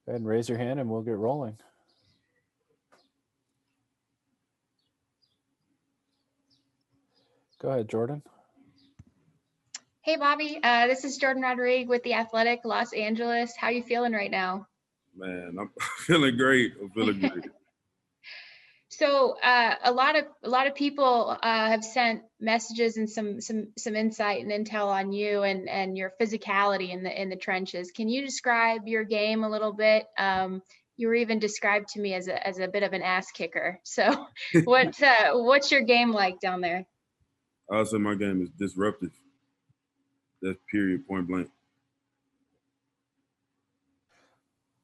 Go ahead and raise your hand and we'll get rolling. Go ahead, Jordan. Hey, Bobby. This is Jordan Rodriguez with The Athletic, Los Angeles. How are you feeling right now? Man, I'm feeling great. I'm feeling great. So a lot of people have sent messages and some insight and intel on you and your physicality in the trenches. Can you describe your game a little bit? You were even described to me as a bit of an ass kicker. So what's your game like down there? I would say my game is disruptive. That's period, point blank.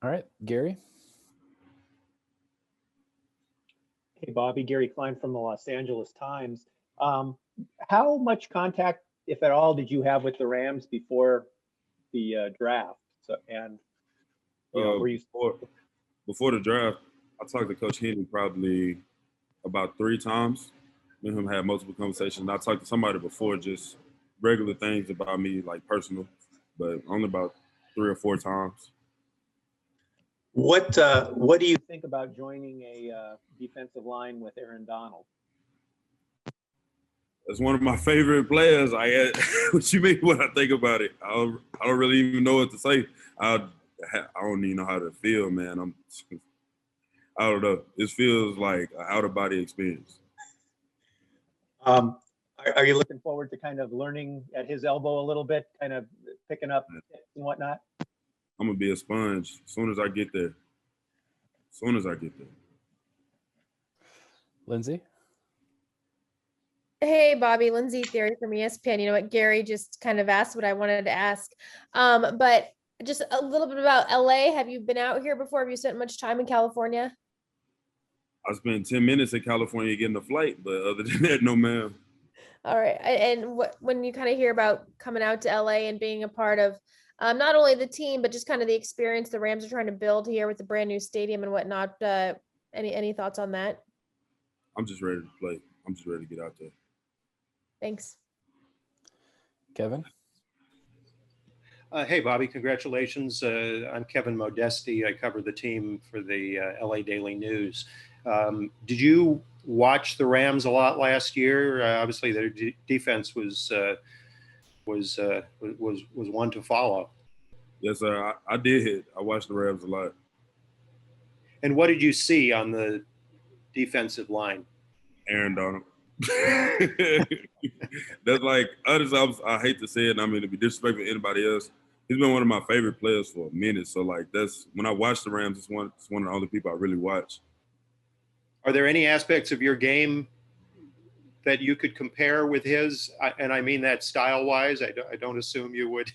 All right, Gary. Hey, Bobby, Gary Klein from the Los Angeles Times. How much contact, if at all, did you have with the Rams before the draft? So, and were you before the draft? I talked to Coach Henry probably about 3 times. Me and him had multiple conversations. I talked to somebody before, just regular things about me, like personal, but only about 3 or 4 times. What do you think about joining a defensive line with Aaron Donald? That's one of my favorite players. What you mean when I think about it? I don't really even know what to say. I don't even know how to feel, man. I don't know. It feels like an out-of-body experience. Are you looking forward to kind of learning at his elbow a little bit, kind of picking up tips and whatnot? I'm going to be a sponge as soon as I get there. Lindsay? Hey, Bobby, Lindsay Theory from ESPN. You know what? Gary just kind of asked what I wanted to ask. But just a little bit about LA. Have you been out here before? Have you spent much time in California? I spent 10 minutes in California getting a flight, but other than that, no, ma'am. All right. And when you kind of hear about coming out to LA and being a part of not only the team, but just kind of the experience the Rams are trying to build here with the brand new stadium and whatnot, any thoughts on that? I'm just ready to play. I'm just ready to get out there. Thanks. Kevin? Hey, Bobby, congratulations. I'm Kevin Modesti. I cover the team for the LA Daily News. Did you watch the Rams a lot last year? Obviously, their defense was one to follow. Yes, sir. I did. I watched the Rams a lot. And what did you see on the defensive line? Aaron Donald. That's like, honestly, I hate to say it. I mean, to be disrespectful to anybody else, he's been one of my favorite players for a minute. So, like, that's when I watch the Rams, it's one of the only people I really watch. Are there any aspects of your game that you could compare with his? And I mean that style-wise. I don't assume you would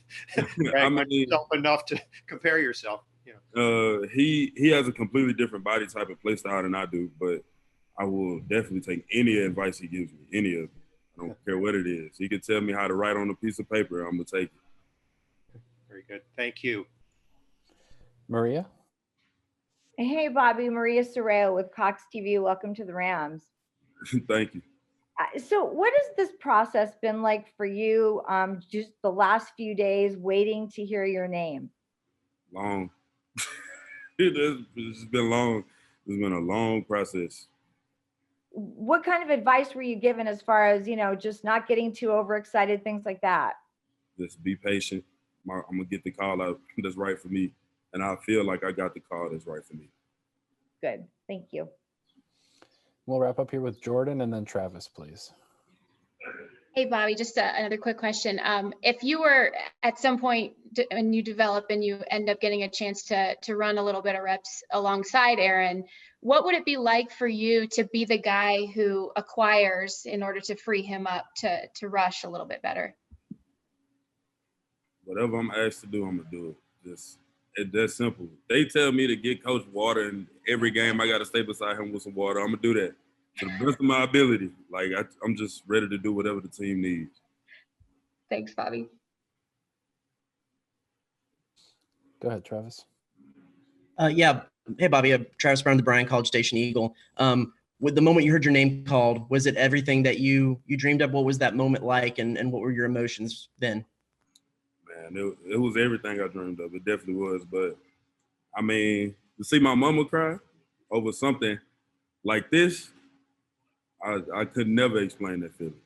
brag on yourself enough to compare yourself. You know. He has a completely different body type and play style than I do, but I will definitely take any advice he gives me, any of it. I don't care what it is. He can tell me how to write on a piece of paper. I'm going to take it. Very good. Thank you. Maria? Hey, Bobby, Maria Sorrell with Cox TV. Welcome to the Rams. Thank you. So what has this process been like for you, just the last few days waiting to hear your name? Long. It's been long. It's been a long process. What kind of advice were you given as far as, just not getting too overexcited, things like that? Just be patient. I'm going to get the call out that's right for me. And I feel like I got the call that's right for me. Good. Thank you. We'll wrap up here with Jordan and then Travis, please. Hey, Bobby, just another quick question. If you were at some point when you develop and you end up getting a chance to run a little bit of reps alongside Aaron, what would it be like for you to be the guy who acquires in order to free him up to rush a little bit better? Whatever I'm asked to do, I'm going to do it. It's that simple. They tell me to get Coach water, and every game I got to stay beside him with some water. I'm going to do that to the best of my ability. Like, I'm just ready to do whatever the team needs. Thanks, Bobby. Go ahead, Travis. Yeah. Hey, Bobby. Travis Brown, the Bryan College Station Eagle. With the moment you heard your name called, was it everything that you dreamed of? What was that moment like, and what were your emotions then? Man, it was everything I dreamed of. It definitely was. But I mean, to see my mama cry over something like this, I could never explain that feeling.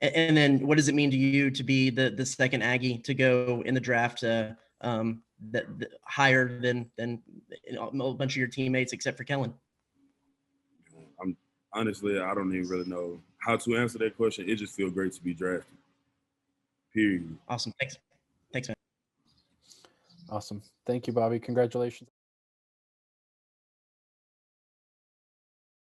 And then what does it mean to you to be the second Aggie to go in the draft higher than a bunch of your teammates except for Kellen? Honestly, I don't even really know how to answer that question. It just feels great to be drafted. Period. Awesome. Thanks, man. Awesome. Thank you, Bobby. Congratulations.